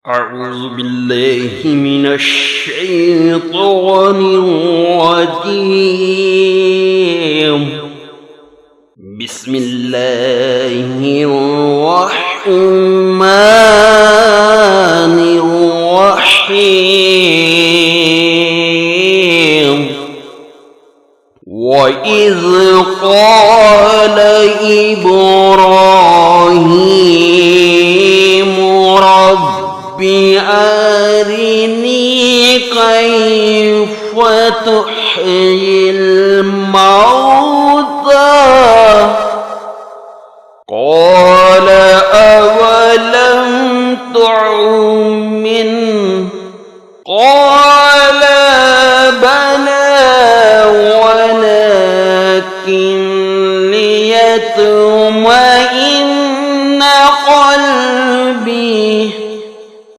أعوذ بالله من الشيطان الرجيم. بسم الله الرحمن الرحيم. وإذ قال إبراهيم رب أرني كيف تحيي الموتى قال أولم تؤمن قال بلى ولكن ليطمئن قلبي